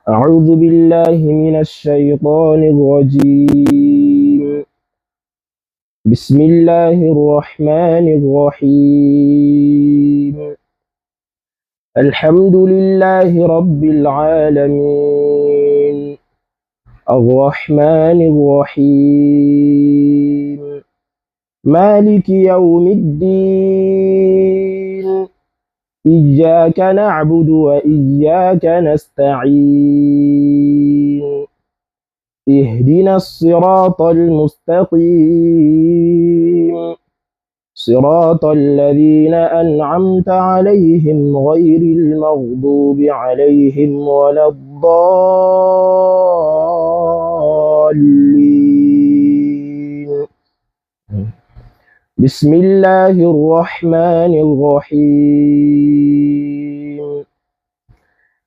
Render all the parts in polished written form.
أعوذ بالله من الشيطان الرجيم. بسم الله الرحمن الرحيم. الحمد لله رب العالمين، الرحمن الرحيم، مالك يوم الدين، إياك نعبد وإياك نستعين، اهدنا الصراط المستقيم، صراط الذين أنعمت عليهم غير المغضوب عليهم ولا الضالين. بسم الله الرحمن الرحيم.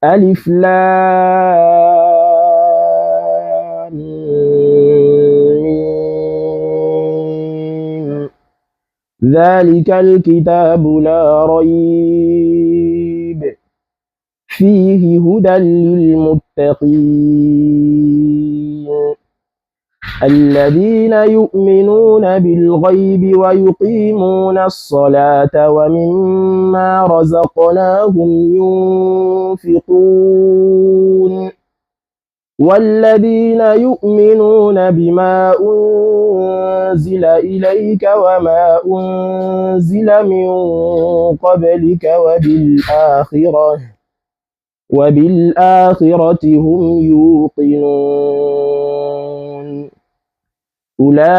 ألف لام ميم. ذلك الكتاب لا ريب فيه هدى للمتقين الذين يؤمنون بالغيب ويقيمون الصلاة ومما رزقناهم ينفقون والذين يؤمنون بما أنزل إليك وما أنزل من قبلك وبالآخرة هم يوقنون أولئك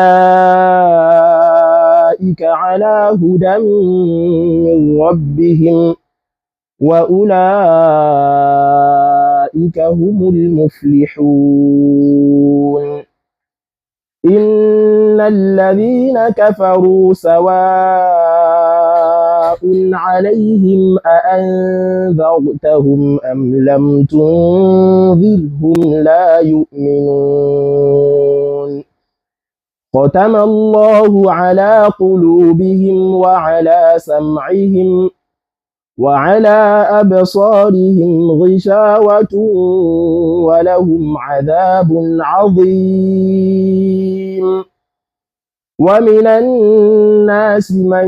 على هدى من ربهم وأولئك هم المفلحون. إن الذين كفروا سواء عليهم أأنذرتهم أم لم تنذرهم لا يؤمنون. ختم الله على قلوبهم وعلى سمعهم وعلى أبصارهم غشاوة ولهم عذاب عظيم. ومن الناس من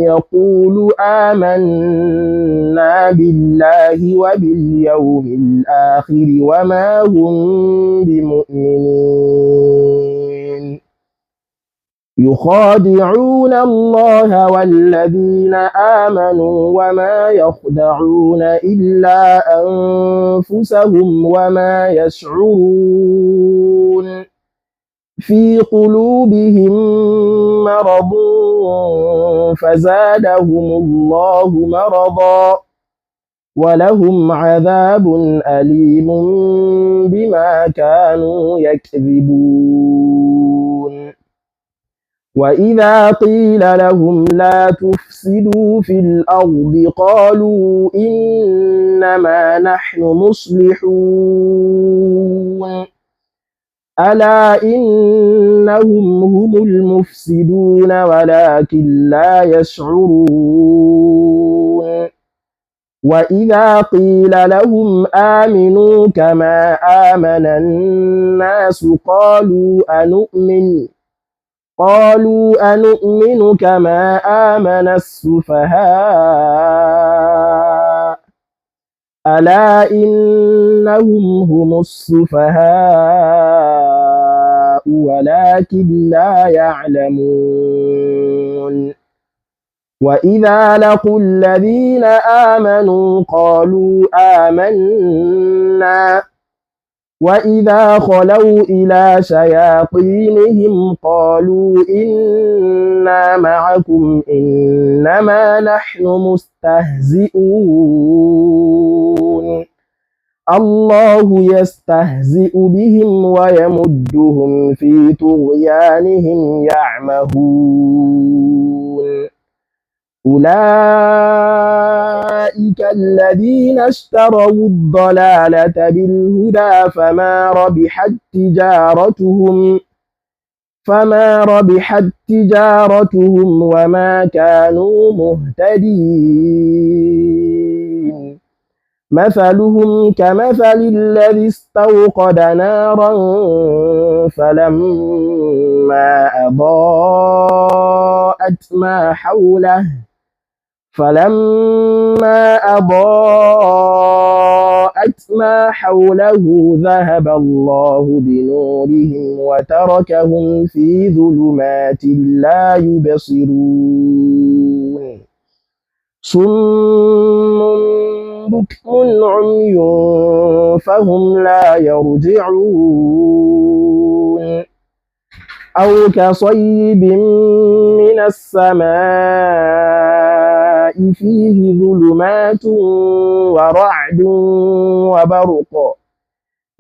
يقول آمنا بالله وباليوم الآخر وما هم بمؤمنين. يخادعون الله والذين آمنوا وما يخدعون إلا أنفسهم وما يشعرون. في قلوبهم مرض فزادهم الله مرضا ولهم عذاب أليم بما كانوا يكذبون. وإذا قيل لهم لا تفسدوا في الأرض قالوا إنما نحن مصلحون ألا إنهم هم المفسدون ولكن لا يشعرون. وإذا قيل لهم آمنوا كما آمن الناس قالوا أنؤمن كما آمن السفهاء ألا إنهم هم السفهاء ولكن لا يعلمون. وإذا لقوا الذين آمنوا قالوا آمنا وإذا خلوا إلى شياطينهم قالوا إنا معكم إنما نحن مستهزئون الله يستهزئ بهم ويمدهم في طغيانهم يعمهون. أولئك الذين اشتروا الضلالة بالهدى فما ربحت تجارتهم وما كانوا مهتدين. مثلهم كمثل الذي استوقد نارا فلما أضاءت ما حوله ذهب الله بنورهم وتركهم في ظلمات لا يبصرون صم بكم عمي فهم لا يرجعون أو كصيب من السماء فيه ظلمات ورعد وبرق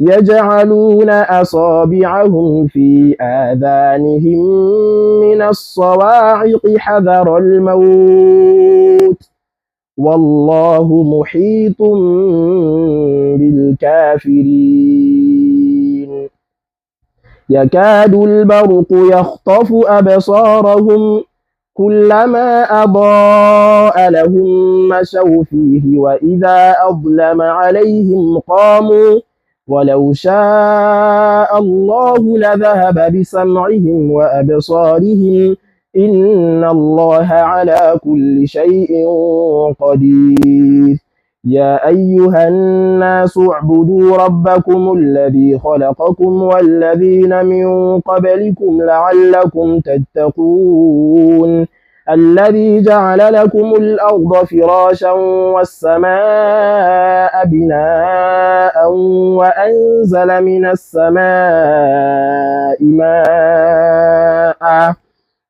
يجعلون أصابعهم في آذانهم من الصواعق حذر الموت والله محيط بالكافرين يكاد البرق يخطف أبصارهم كلما أضاء لهم مشوا فيه وإذا أظلم عليهم قاموا ولو شاء الله لذهب بسمعهم وأبصارهم إن الله على كل شيء قدير يا أيها الناس اعبدوا ربكم الذي خلقكم والذين من قبلكم لعلكم تتقون الذي جعل لكم الأرض فراشا والسماء بناء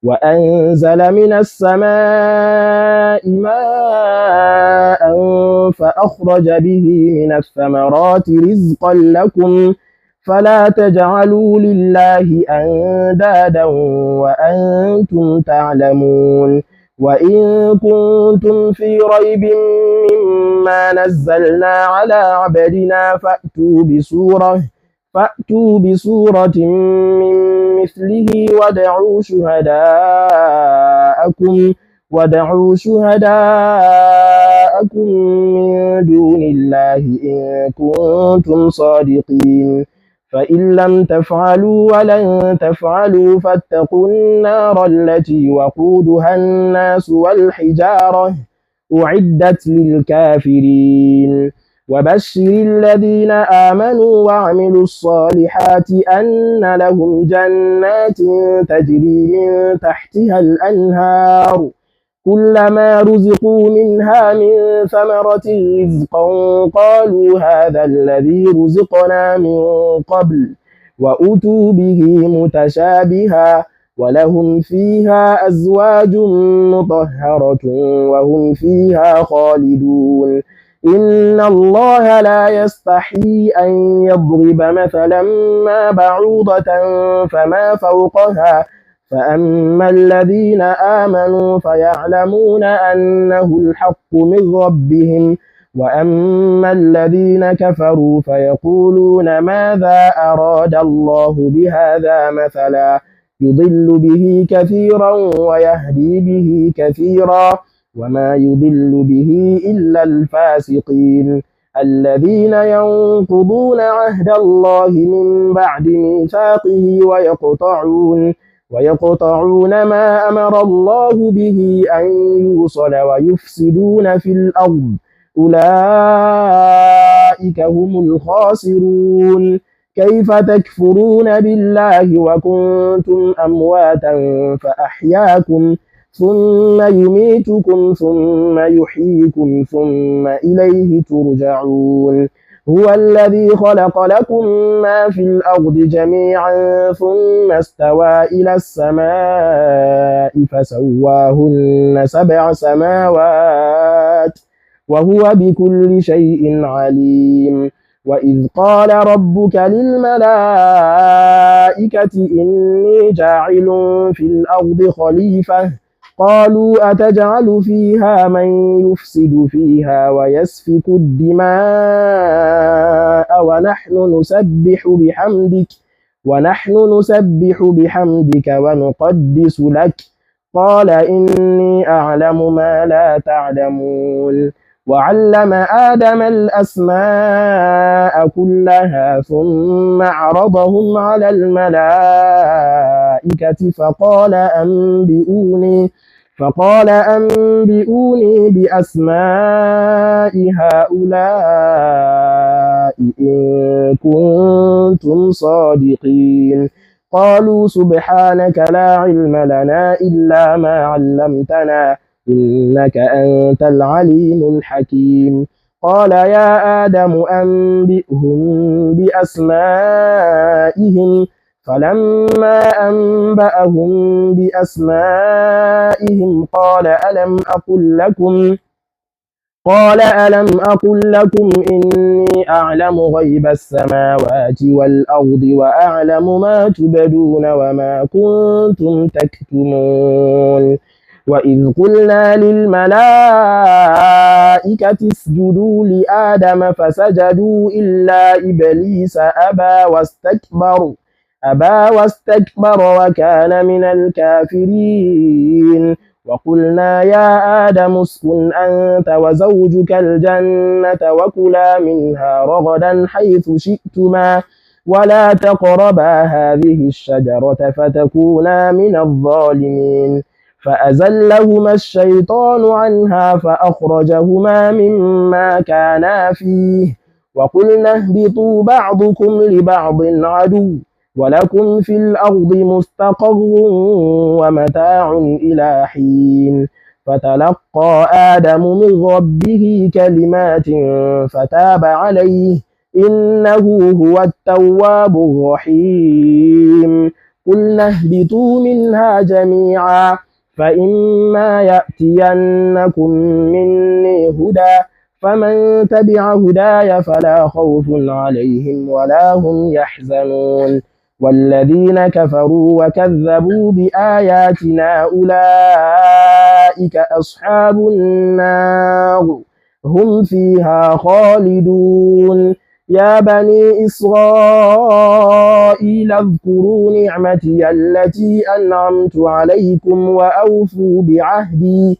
وأنزل من السماء ماء فأخرج به من الثمرات رزقا لكم فلا تجعلوا لله أندادا وأنتم تعلمون وإن كنتم في ريب مما نزلنا على عبدنا فأتوا بسورة من مثله وادعوا شهداءكم من دون الله إن كنتم صادقين فإن لم تفعلوا ولن تفعلوا فاتقوا النار التي وقودها الناس والحجارة أعدت للكافرين وبشر الذين آمنوا وعملوا الصالحات أن لهم جنات تجري من تحتها الأنهار كلما رزقوا منها من ثمرة رزقا قالوا هذا الذي رزقنا من قبل وأتوا به متشابها ولهم فيها أزواج مطهرة وهم فيها خالدون إن الله لا يستحيي أن يضرب مثلا ما بعوضة فما فوقها فأما الذين آمنوا فيعلمون أنه الحق من ربهم وأما الذين كفروا فيقولون ماذا أراد الله بهذا مثلا يضل به كثيرا ويهدي به كثيرا وما يضل به إلا الفاسقين الذين ينقضون عهد الله من بعد ميثاقه ويقطعون ما أمر الله به أن يوصل ويفسدون في الأرض أولئك هم الخاسرون كيف تكفرون بالله وكنتم أمواتا فأحياكم ثم يميتكم ثم يحييكم ثم إليه ترجعون هو الذي خلق لكم ما في الأرض جميعا ثم استوى إلى السماء فسواهن 7 سماوات وهو بكل شيء عليم وإذ قال ربك للملائكة إني جاعل في الأرض خليفة قالوا أتجعل فيها من يفسد فيها ويسفك الدماء ونحن نسبح بحمدك ونقدس لك قال إني أعلم ما لا تعلمون وعلم آدم الأسماء كلها ثم عرضهم على الملائكة فقال أنبئوني بأسماء هؤلاء إن كنتم صادقين. قالوا سبحانك لا علم لنا إلا ما علمتنا إنك أنت العليم الحكيم. قال يا آدم أنبئهم بأسمائهم. فلما أنبأهم بأسمائهم قال ألم أقل لكم إني أعلم غيب السماوات والأرض وأعلم ما تبدون وما كنتم تكتمون. وإذ قلنا للملائكة اسجدوا لآدم فسجدوا إلا إبليس أبى واستكبر وكان من الكافرين. وقلنا يا آدم اسكن أنت وزوجك الجنة وكلا منها رغدا حيث شئتما ولا تقربا هذه الشجرة فتكونا من الظالمين. فأزلهما الشيطان عنها فأخرجهما مما كانا فيه وقلنا اهبطوا بعضكم لبعض عدو ولكم في الأرض مستقر ومتاع إلى حين. فتلقى آدم من ربه كلمات فتاب عليه إنه هو التواب الرحيم. قلنا اهبطوا منها جميعا فإما يأتينكم مني هدى فمن تبع هداي فلا خوف عليهم ولا هم يحزنون. والذين كفروا وكذبوا بآياتنا أولئك أصحاب النار هم فيها خالدون. يا بني إسرائيل اذكروا نعمتي التي أنعمت عليكم وأوفوا بعهدي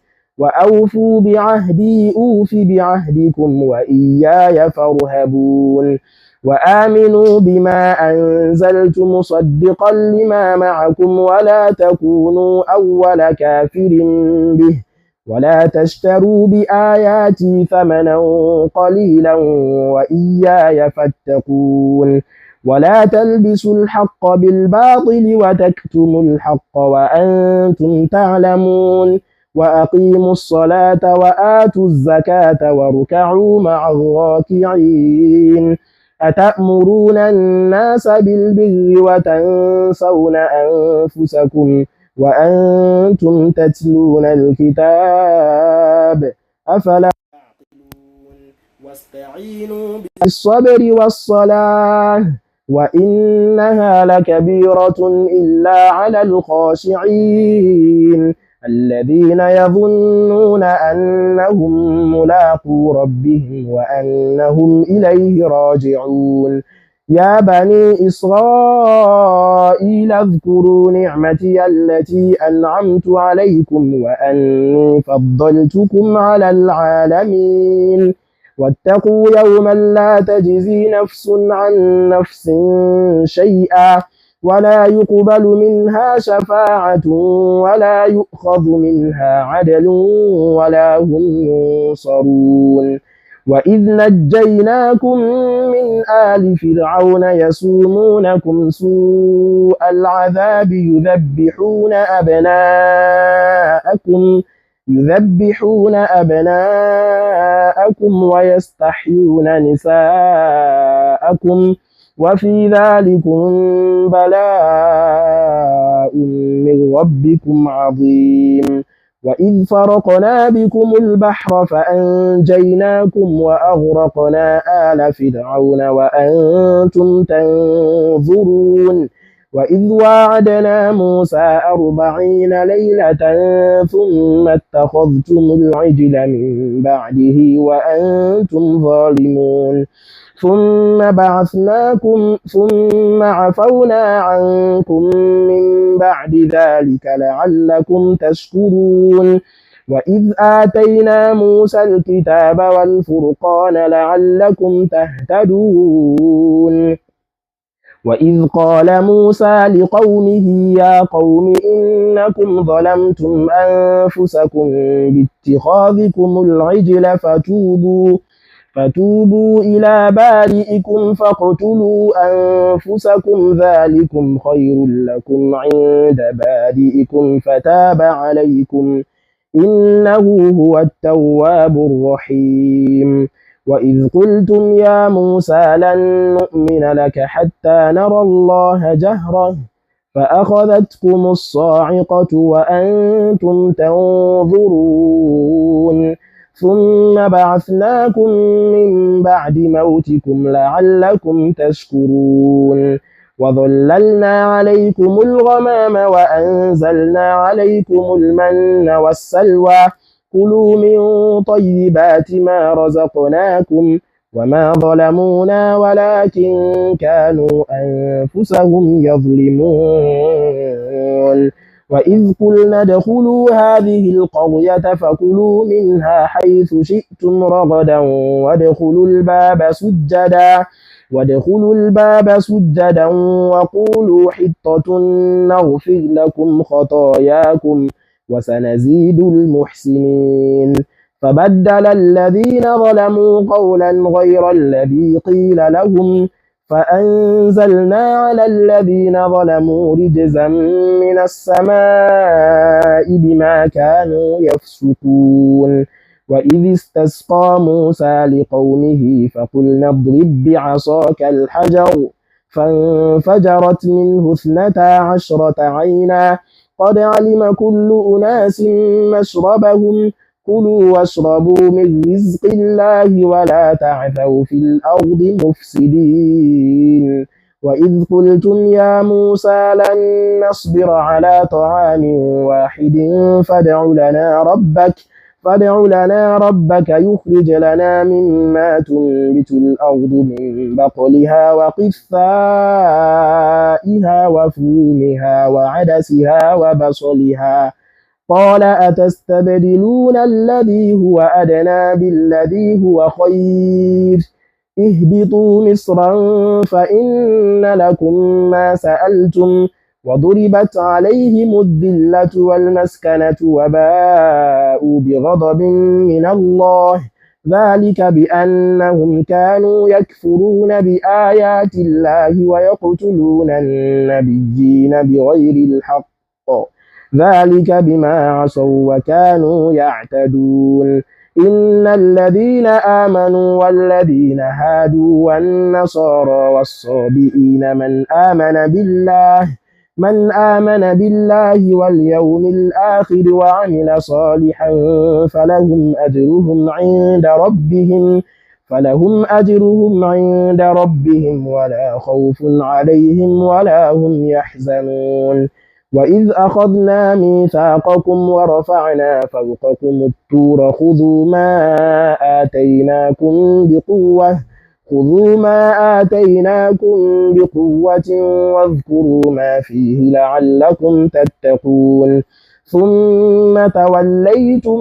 أوف بعهدكم وإياي فارهبون. وآمنوا بما أنزلت مصدقا لما معكم ولا تكونوا أول كافر به ولا تشتروا بآياتي ثمنا قليلا وإياي فاتقون. ولا تلبسوا الحق بالباطل وتكتموا الحق وأنتم تعلمون. وأقيموا الصلاة وآتوا الزكاة واركعوا مع الراكعين. أتأمرون الناس بالبر وتنسون أنفسكم وأنتم تتلون الكتاب أفلا تعقلون. واستعينوا بالصبر والصلاة وإنها لكبيرة إلا على الخاشعين الذين يظنون أنهم ملاقو ربهم وأنهم إليه راجعون. يا بني إسرائيل اذكروا نعمتي التي أنعمت عليكم وأني فضلتكم على العالمين. واتقوا يوما لا تجزي نفس عن نفس شيئا ولا يقبل منها شفاعة ولا يؤخذ منها عدل ولا هم ينصرون. وإذ نجيناكم من آل فرعون يسومونكم سوء العذاب يذبحون أبناءكم ويستحيون نساءكم وفي ذلكم بلاء من ربكم عظيم. وإذ فرقنا بكم البحر فأنجيناكم وأغرقنا آل فرعون وأنتم تنظرون. وإذ واعدنا موسى 40 ليلة ثم اتخذتم العجل من بعده وأنتم ظالمون. ثم عفونا عنكم من بعد ذلك لعلكم تشكرون. وإذ آتينا موسى الكتاب والفرقان لعلكم تهتدون وإذ قال موسى لقومه يا قوم إنكم ظلمتم أنفسكم باتخاذكم العجل فتوبوا إلى بارئكم فاقتلوا أنفسكم ذلكم خير لكم عند بارئكم فتاب عليكم إنه هو التواب الرحيم وإذ قلتم يا موسى لن نؤمن لك حتى نرى الله جهرة فأخذتكم الصاعقة وأنتم تنظرون ثم بعثناكم من بعد موتكم لعلكم تشكرون وظللنا عليكم الغمام وأنزلنا عليكم المن والسلوى كلوا من طيبات ما رزقناكم وما ظلمونا ولكن كانوا أنفسهم يظلمون وإذ قلنا ادخلوا هذه القرية فكلوا منها حيث شئتم رغدا وادخلوا الباب سجدا وقولوا حطة نغفر لكم خطاياكم وسنزيد المحسنين فبدل الذين ظلموا قولا غير الذي قيل لهم فأنزلنا على الذين ظلموا رجزا من السماء بما كانوا يفسقون وإذ استسقى موسى لقومه فقلنا اضرب بعصاك الحجر فانفجرت منه 12 عينا قد علم كل أناس مشربهم كلوا واشربوا من رزق الله ولا تعثوا في الأرض مفسدين وإذ قلتم يا موسى لن نصبر على طعام واحد فادع لنا ربك يخرج لنا مما تنبت الأرض من بقلها وقثائها وفومها وعدسها وبصلها قال أتستبدلون الذي هو أدنى بالذي هو خير اهبطوا مصرا فإن لكم ما سألتم وضربت عليهم الذلة والمسكنة وباءوا بغضب من الله ذلك بأنهم كانوا يكفرون بآيات الله ويقتلون النبيين بغير الحق ذلك بما عصوا وكانوا يعتدون إن الذين آمنوا والذين هادوا والنصارى والصابئين من آمن بالله واليوم الآخر وعمل صالحا فلهم أجرهم عند ربهم ولا خوف عليهم ولا هم يحزنون وإذ أخذنا ميثاقكم ورفعنا فوقكم الطور خذوا ما آتيناكم بقوة واذكروا ما فيه لعلكم تتقون ثم توليتم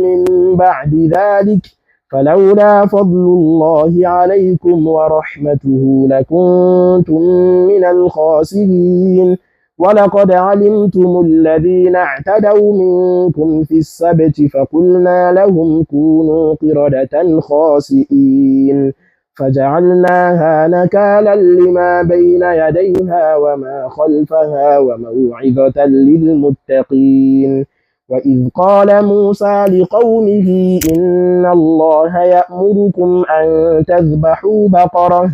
من بعد ذلك فلولا فضل الله عليكم ورحمته لكنتم من الخاسرين ولقد علمتم الذين اعتدوا منكم في السبت فقلنا لهم كونوا قردة خاسئين فجعلناها نكالا لما بين يديها وما خلفها وموعظة للمتقين وإذ قال موسى لقومه إن الله يأمركم أن تذبحوا بقرة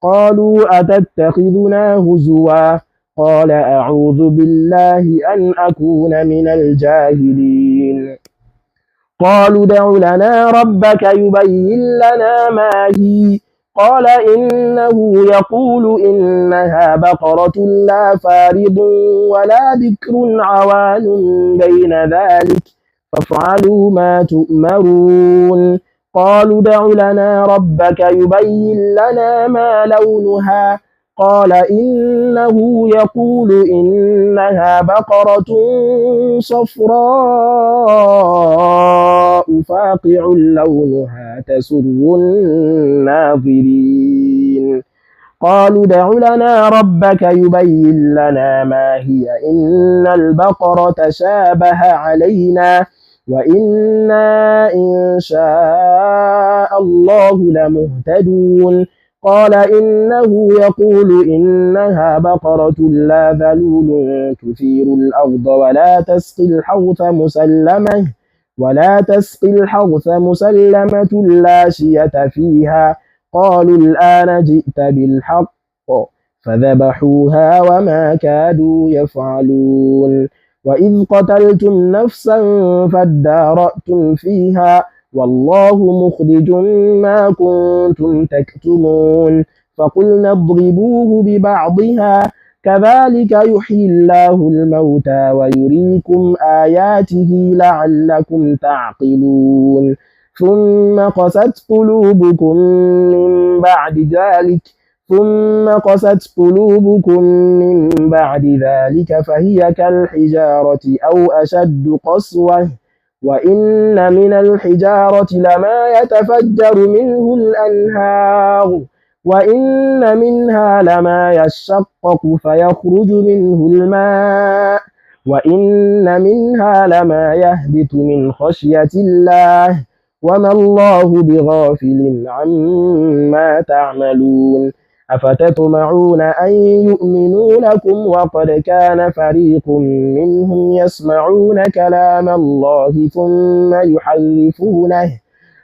قالوا أتتخذنا هزوا قال أعوذ بالله أن أكون من الجاهلين قالوا ادع لنا ربك يبين لنا ما هي قال إنه يقول إنها بقرة لا فارض ولا بكر عوان بين ذلك فافعلوا ما تؤمرون قالوا ادع لنا ربك يبين لنا ما لونها قال إنه يقول إنها بقرة صفراء فاقع لونها تسر الناظرين. قالوا ادع لنا ربك يبين لنا ما هي إن البقرة تشابه علينا وإنا إن شاء الله لمهتدون. قال إنه يقول إنها بقرة لا ذلول تثير الأرض ولا تسقي الحرث مسلمة لا شية فيها. قالوا الآن جئت بالحق فذبحوها وما كادوا يفعلون. وإذ قتلتم نفسا فادارأتم فيها والله مخرج ما كنتم تكتمون. فقلنا اضربوه ببعضها كذلك يحيي الله الموتى ويريكم آياته لعلكم تعقلون. ثم قست قلوبكم من بعد ذلك فهي كالحجارة أو أشد قسوة. وإن من الحجارة لما يتفجر منه الأنهار وإن منها لما يشقق فيخرج منه الماء وإن منها لما يهبط من خشية الله وما الله بغافل عما تعملون. أفتطمعون أن يؤمنوا لكم وقد كان فريق منهم يسمعون كلام الله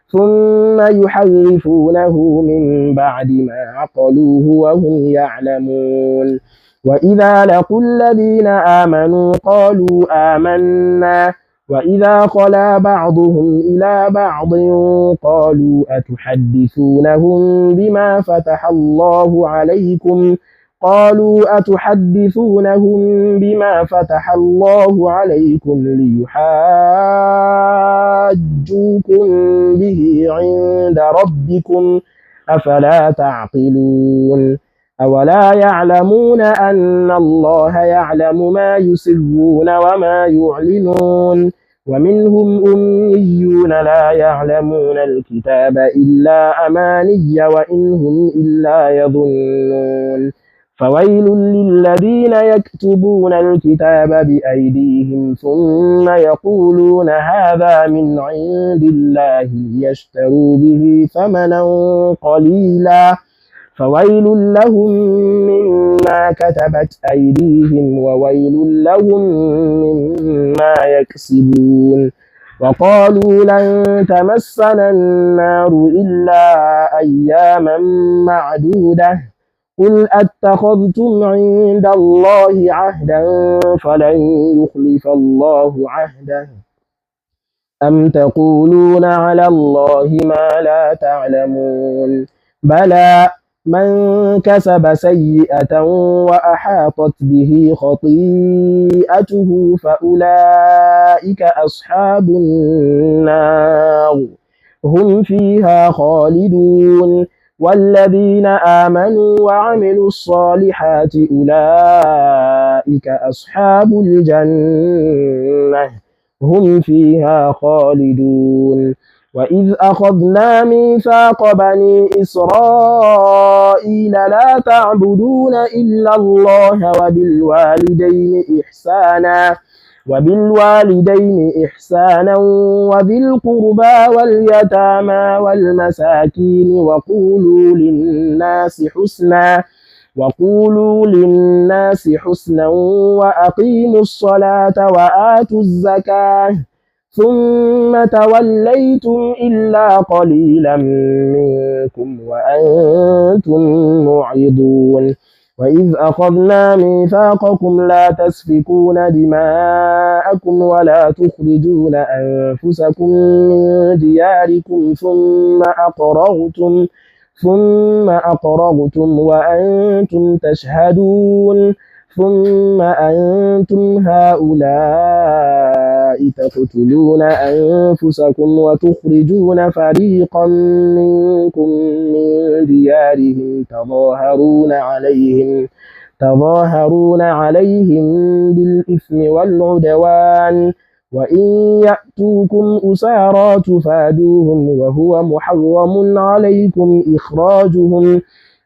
ثم يحرفونه من بعد ما عقلوه وهم يعلمون. وإذا لقوا الذين آمنوا قالوا آمنا وإذا خلا بعضهم إلى بعض قالوا أتحدثونهم بما فتح الله عليكم ليحاجوكم به عند ربكم أفلا تعقلون. أولا يعلمون أن الله يعلم ما يسرون وما يعلنون. ومنهم أميون لا يعلمون الكتاب إلا أماني وإن هم إلا يظنون. فويل للذين يكتبون الكتاب بأيديهم ثم يقولون هذا من عند الله ليشتروا به ثمنا قليلا فويل لهم مما كتبت أيديهم وويل لهم مما يكسبون. وقالوا لن تمسنا النار إلا أياما معدودة قل أتخذتم عند الله عهدا فلن يخلف الله عهده أم تقولون على الله ما لا تعلمون. بلى من كسب سيئة وأحاطت به خطيئته فأولئك أصحاب النار هم فيها خالدون. والذين آمنوا وعملوا الصالحات أولئك أصحاب الجنة هم فيها خالدون. وإذ أخذنا ميثاق بني إسرائيل لا تعبدون إلا الله وبالوالدين إحسانا وذي القربى واليتامى والمساكين وقولوا للناس حسنا وأقيموا الصلاة وآتوا الزكاة ثم توليتم إلا قليلا منكم وأنتم معرضون. وإذ أخذنا ميثاقكم لا تسفكون دماءكم ولا تخرجون أنفسكم من دياركم ثم أقررتم وأنتم تشهدون ثم أنتم هؤلاء تقتلون أنفسكم وتخرجون فريقا منكم من ديارهم تظاهرون عليهم بالإثم والعدوان وإن يأتوكم أسارى تفادوهم وهو محرم عليكم إخراجهم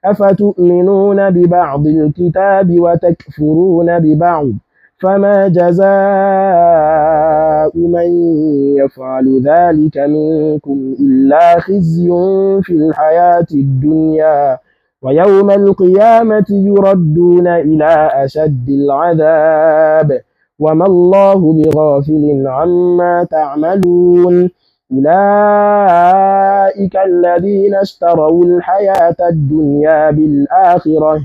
أفتؤمنون ببعض الكتاب وتكفرون ببعض فما جزاء من يفعل ذلك منكم إلا خزي في الحياة الدنيا ويوم القيامة يردون إلى أشد العذاب وما الله بغافل عما تعملون أولئك الذين اشتروا الحياة الدنيا بالآخرة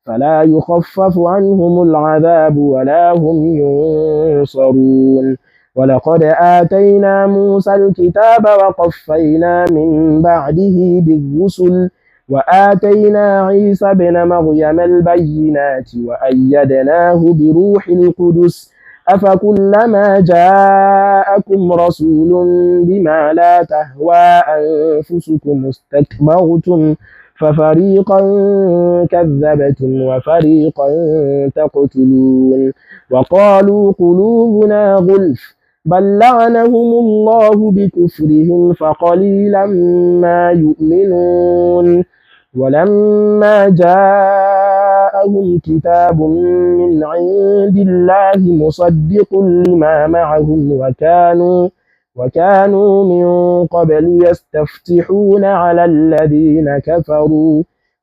فلا يخفف عنهم العذاب ولا هم ينصرون ولقد آتينا موسى الكتاب وقفينا من بعده بالرسل وآتينا عيسى ابن مريم البينات وأيدناه بروح القدس أفكلما جاءكم رسول بما لا تهوى أنفسكم استكبرتم ففريقا كذبتم وفريقا تقتلون وقالوا قلوبنا غلف بل لعنهم الله بكفرهم فقليلا ما يؤمنون ولما جاءهم كتاب من عند الله مصدق لما معهم وكانوا من قبل يستفتحون على الذين كفروا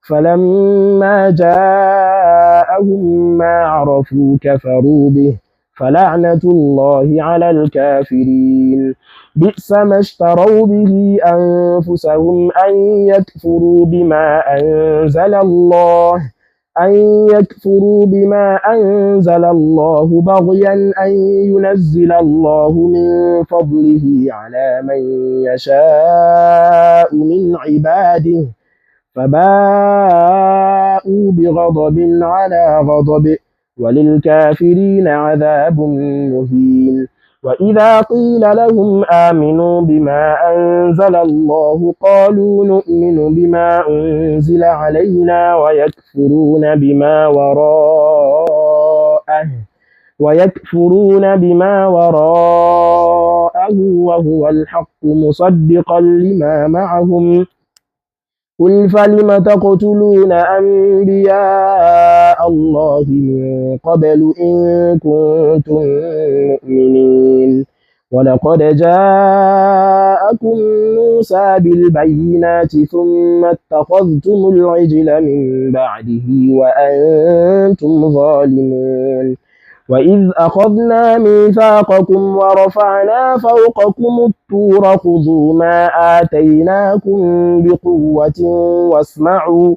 فلما جاءهم ما عرفوا كفروا به فلعنة الله على الكافرين بئس ما اشتروا به أنفسهم أن يكفروا بما أنزل الله بغيا أن ينزل الله من فضله على من يشاء من عباده فباءوا بغضب على غضب وللكافرين عذاب مهين وإذا قيل لهم آمنوا بما أنزل الله قالوا نؤمن بما أنزل علينا ويكفرون بما وراءه وهو الحق مصدقا لما معهم قل فلم تقتلون أنبياء الله من قبل إن كنتم مؤمنين ولقد جاءكم موسى بالبينات ثم اتخذتم العجل من بعده وأنتم ظالمون وإذ أخذنا ميثاقكم ورفعنا فوقكم الطور خذوا ما آتيناكم بقوة واسمعوا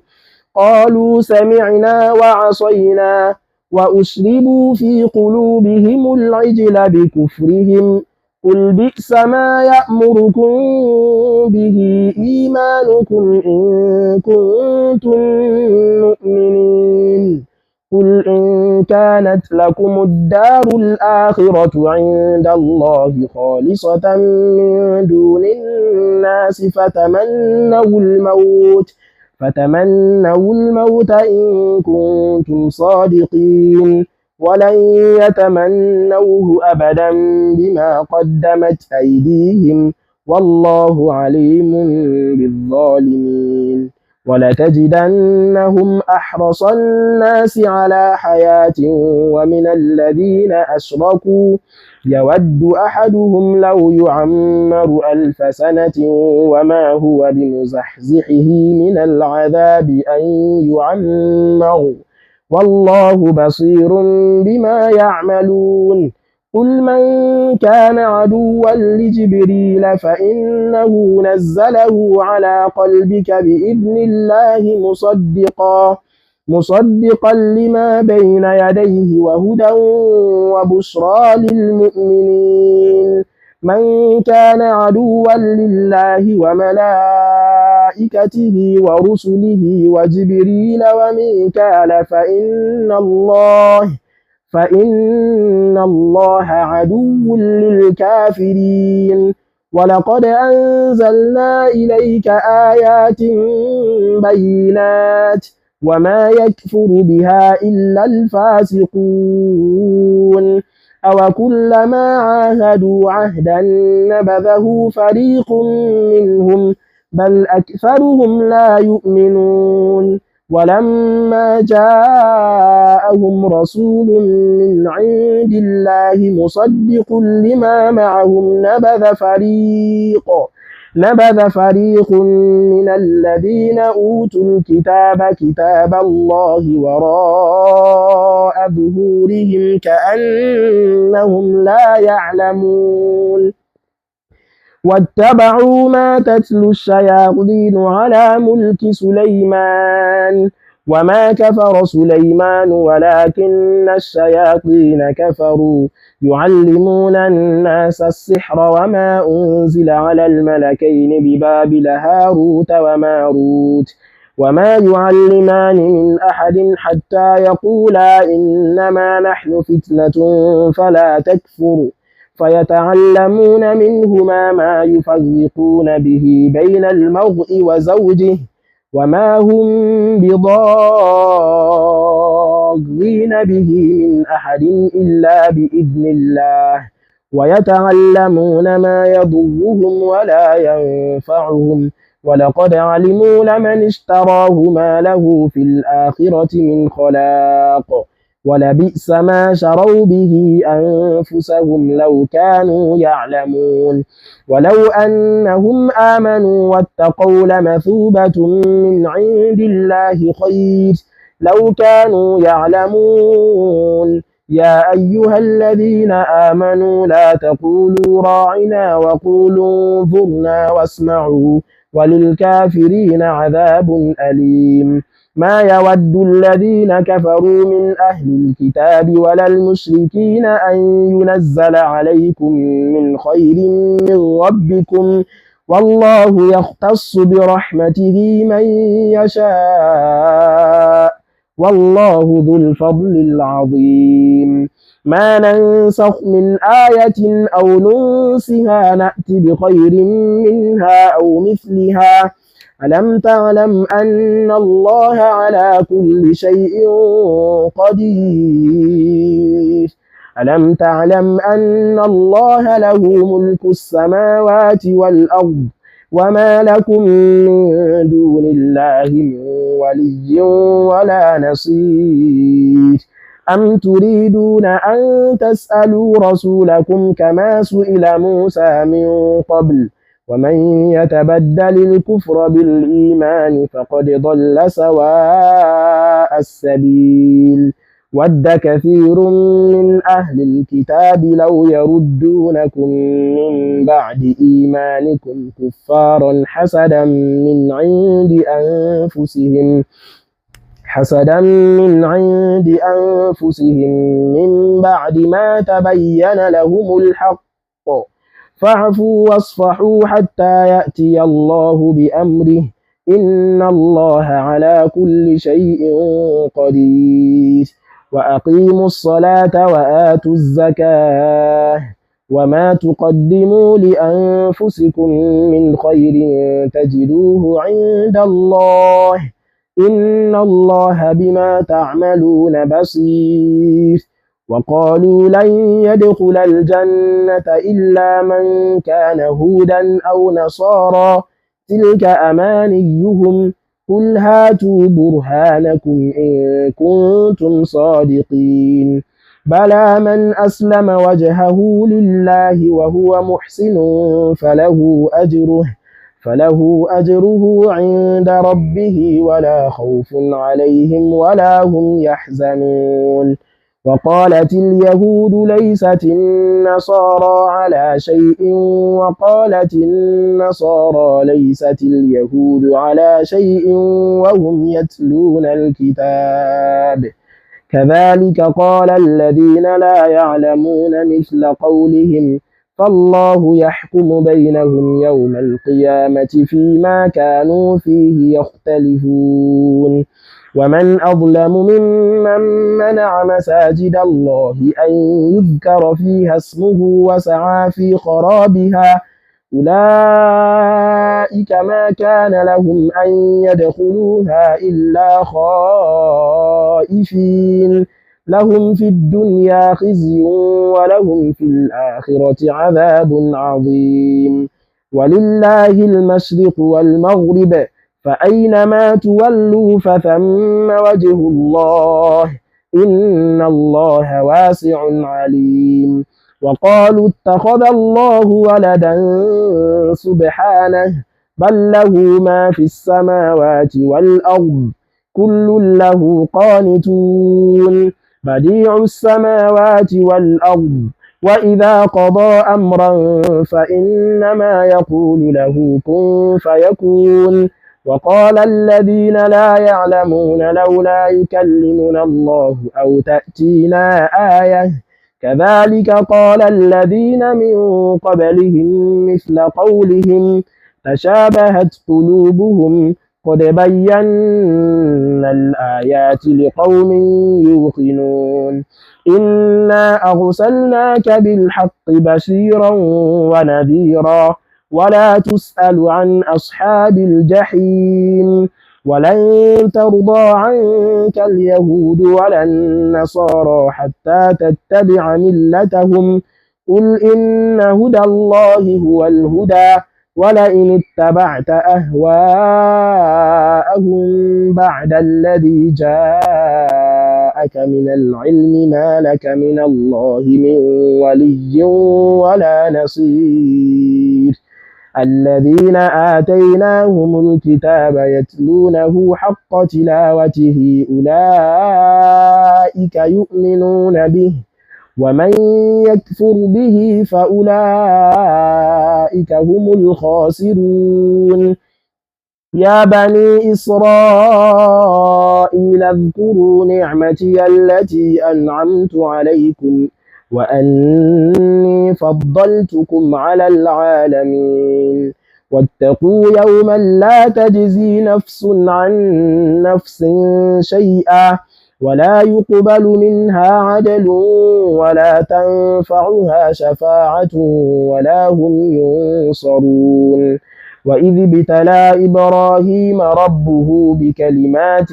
قالوا سمعنا وعصينا وأشربوا في قلوبهم العجل بكفرهم قل بئس ما يأمركم به إيمانكم إن كنتم مؤمنين قل إن كانت لكم الدار الآخرة عند الله خالصة من دون الناس فتمنوا الموت إن كنتم صادقين ولن يتمنوه أبدا بما قدمت أيديهم والله عليم بالظالمين ولتجدنهم أحرص الناس على حياة ومن الذين أشركوا يود أحدهم لو يعمر 1000 سنة وما هو بمزحزحه من العذاب أن يعمر والله بصير بما يعملون قل من كان عدوا لجبريل فإنه نزله على قلبك بإذن الله مصدقا لما بين يديه وهدى وبشرى للمؤمنين من كان عدوا لله وملائكته ورسله وجبريل وميكال فإن الله عدو للكافرين. ولقد أنزلنا إليك آيات بينات وما يكفر بها إلا الفاسقون. أوكلما عاهدوا عهدا نبذه فريق منهم بل أكثرهم لا يؤمنون. ولما جاءهم رسول من عند الله مصدق لما معهم نبذ فريق من الذين أوتوا الكتاب كتاب الله وراء ظهورهم كأنهم لا يعلمون. واتبعوا ما تتلو الشياطين على ملك سليمان وما كفر سليمان ولكن الشياطين كفروا يعلمون الناس السحر وما أنزل على الملكين ببابل هاروت وماروت وما يعلمان من أحد حتى يقولا إنما نحن فتنة فلا تكفر فيتعلمون منهما ما يفرقون به بين المرء وزوجه وما هم بضارين به من أحد إلا بإذن الله ويتعلمون ما يضرهم ولا ينفعهم ولقد علموا لمن اشتراه ما له في الآخرة من خلاق ولبئس ما شروا به أنفسهم لو كانوا يعلمون. ولو أنهم آمنوا واتقوا لمثوبة من عند الله خير لو كانوا يعلمون. يا أيها الذين آمنوا لا تقولوا راعنا وقولوا انظرنا واسمعوا وللكافرين عذاب أليم. ما يود الذين كفروا من أهل الكتاب ولا المشركين أن ينزل عليكم من خير من ربكم والله يختص برحمته من يشاء والله ذو الفضل العظيم. ما ننسخ من آية أو ننسها نأت بخير منها أو مثلها. ألم تعلم أن الله على كل شيء قدير. ألم تعلم أن الله له ملك السماوات والأرض وما لكم من دون الله من ولي ولا نصير. أم تريدون أن تسألوا رسولكم كما سئل موسى من قبل ومن يتبدل الكفر بالإيمان فقد ضل سواء السبيل. ود كثير من أهل الكتاب لو يردونكم من بعد إيمانكم كفارا حسدا من عند أنفسهم من بعد ما تبين لهم الحق فاعفوا واصفحوا حتى يأتي الله بأمره إن الله على كل شيء قدير. وأقيموا الصلاة وآتوا الزكاة وما تقدموا لأنفسكم من خير تجدوه عند الله إن الله بما تعملون بصير. وقالوا لن يدخل الجنة إلا من كان هودا أو نصارى تلك أمانيهم قل هاتوا برهانكم إن كنتم صادقين. بلى من أسلم وجهه لله وهو محسن فله أجره عند ربه ولا خوف عليهم ولا هم يحزنون. وقالت اليهود ليست النصارى على شيء وقالت النصارى ليست اليهود على شيء وهم يتلون الكتاب كذلك قال الذين لا يعلمون مثل قولهم فالله يحكم بينهم يوم القيامة فيما كانوا فيه يختلفون ومن أظلم ممن منع مساجد الله أن يذكر فيها اسمه وسعى في خرابها أولئك ما كان لهم أن يدخلوها إلا خائفين لهم في الدنيا خزي ولهم في الآخرة عذاب عظيم ولله المشرق والمغرب فأينما تولوا فثم وجه الله إن الله واسع عليم وقالوا اتخذ الله ولدا سبحانه بل له ما في السماوات والأرض كل له قانتون بديع السماوات والأرض وإذا قضى أمرا فإنما يقول له كن فيكون وقال الذين لا يعلمون لولا يكلمنا الله أو تأتينا آية كذلك قال الذين من قبلهم مثل قولهم تشابهت قلوبهم قد بينا الآيات لقوم يوقنون إنا أرسلناك بالحق بشيرا ونذيرا ولا تسأل عن أصحاب الجحيم ولن ترضى عنك اليهود ولا النصارى حتى تتبع ملتهم قل إن هدى الله هو الهدى ولئن اتبعت أهواءهم بعد الذي جاءك من العلم ما لك من الله من ولي ولا نصير الذين آتيناهم الكتاب يتلونه حق تلاوته أولئك يؤمنون به ومن يكفر به فأولئك هم الخاسرون يا بني إسرائيل اذكروا نعمتي التي أنعمت عليكم وأني فضلتكم على العالمين واتقوا يوما لا تجزي نفس عن نفس شيئا ولا يقبل منها عدل ولا تنفعها شفاعة ولا هم ينصرون وإذ ابتلى إبراهيم ربه بكلمات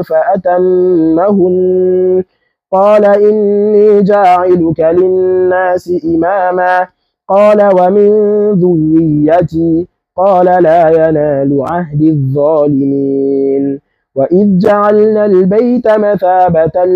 فأتمهن قال إني جاعلك للناس إماما قال ومن ذريتي قال لا ينال عهد الظالمين وإذ جعلنا البيت مثابة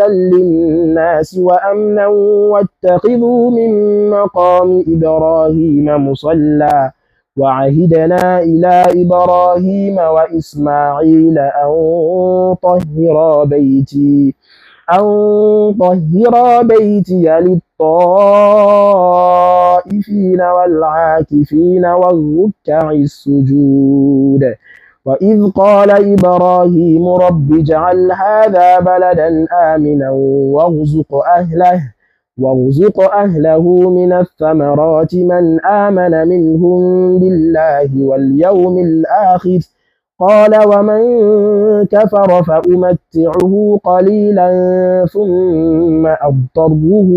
للناس وأمنا واتخذوا من مقام إبراهيم مصلى وعهدنا إلى إبراهيم وإسماعيل أن طهرا بيتي للطائفين والعاكفين والركع السجود وإذ قال إبراهيم رب اجعل هذا بلدا آمنا وارزق أهله من الثمرات من آمن منهم بالله واليوم الآخر قال ومن كفر فأمتعه قليلا ثم أضطره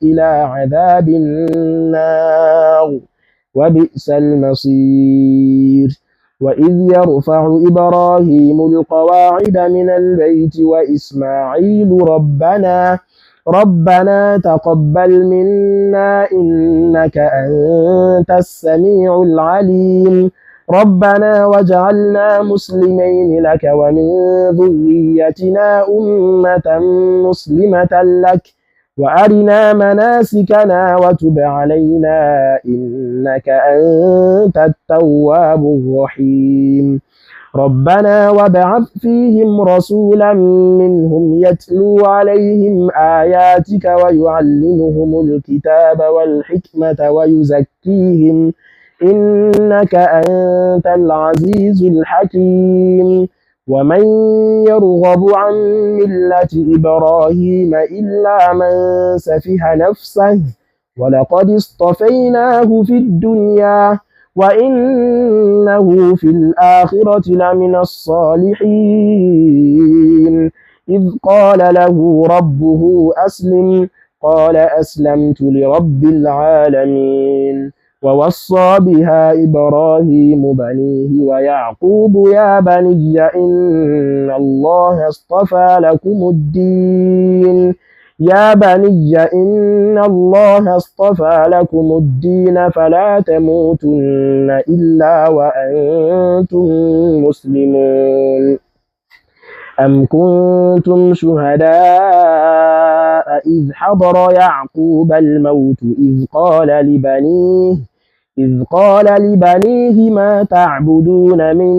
إلى عذاب النار وبئس المصير وإذ يرفع إبراهيم القواعد من البيت وإسماعيل ربنا تقبل منا إنك أنت السميع العليم ربنا واجعلنا مسلمين لك ومن ذريتنا أمة مسلمة لك وأرنا مناسكنا وتب علينا إنك أنت التواب الرحيم ربنا وابعث فيهم رسولا منهم يتلو عليهم آياتك ويعلمهم الكتاب والحكمة ويزكيهم إنك أنت العزيز الحكيم ومن يرغب عن ملة إبراهيم إلا من سفه نفسه ولقد اصطفيناه في الدنيا وإنه في الآخرة لمن الصالحين إذ قال له ربه أسلم قال أسلمت لرب العالمين ووصى بها إبراهيم بنيه ويعقوب يا بني إن الله اصطفى لكم الدين فلا تموتن إلا وأنتم مسلمون أم كنتم شهداء إذ حضر يعقوب الموت إذ قال لبنيه ما تعبدون من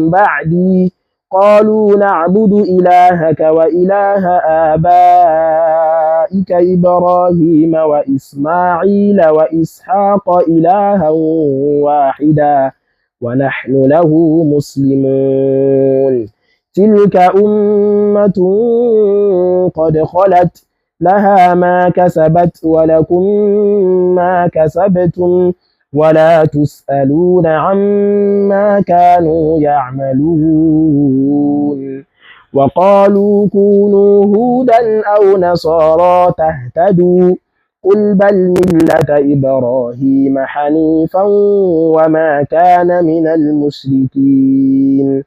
بعدي قالوا نعبد إلهك وإله آبائك إبراهيم وإسماعيل وإسحاق إلها واحدا ونحن له مسلمون تلك أمة قد خلت لها ما كسبت ولكم ما كسبتم ولا تسألون عما كانوا يعملون وقالوا كونوا هودا أو نصارى تهتدوا قل بل ملة إبراهيم حنيفا وما كان من المشركين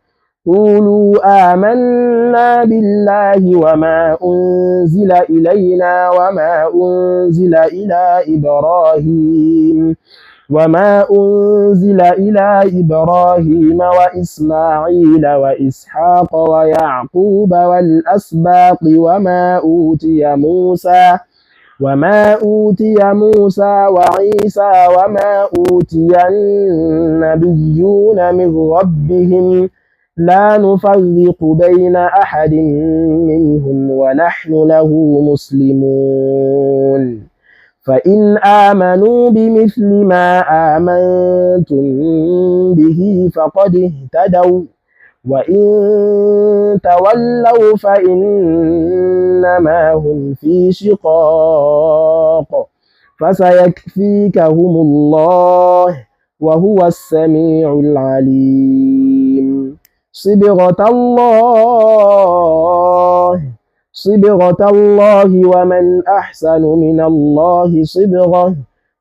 قولوا آمنا بالله وما أنزل إلينا وما أنزل إلى إبراهيم وإسماعيل وإسحاق ويعقوب والأسباط وما أوتي موسى وعيسى وما أوتي النبيون من ربهم لا نفرق بين أحد منهم ونحن له مسلمون فإن آمنوا بمثل ما آمنتم به فقد اهتدوا وإن تولوا فإنما هم في شقاق فسيكفيكهم الله وهو السميع العليم صبغة الله ومن أحسن من الله صبغة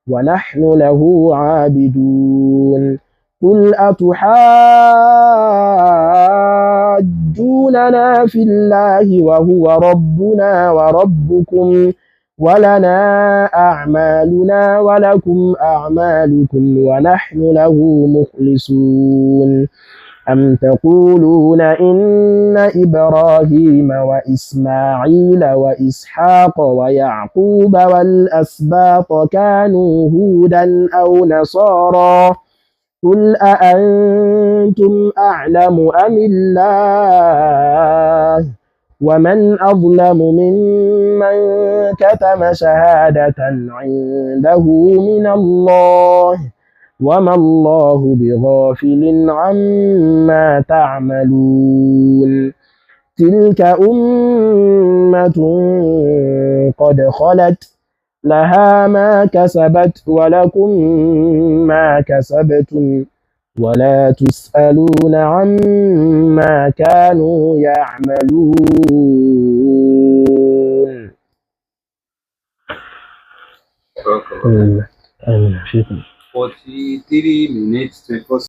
ونحن له عابدون قل أتحاجوننا في الله وهو ربنا وربكم ولنا أعمالنا ولكم أعمالكم ونحن له مخلصون أم تقولون إن إبراهيم وإسماعيل وإسحاق ويعقوب والأسباط كانوا هودا أو نصارى قل أأنتم أعلم أم الله ومن أظلم ممن كتم شهادة عنده من الله وما الله بغافل عما تعملون تلك أمة قد خلت لها ما كسبت ولكم ما كسبتم ولا تسألون عما كانوا يعملون. آمين. 43 minutes 24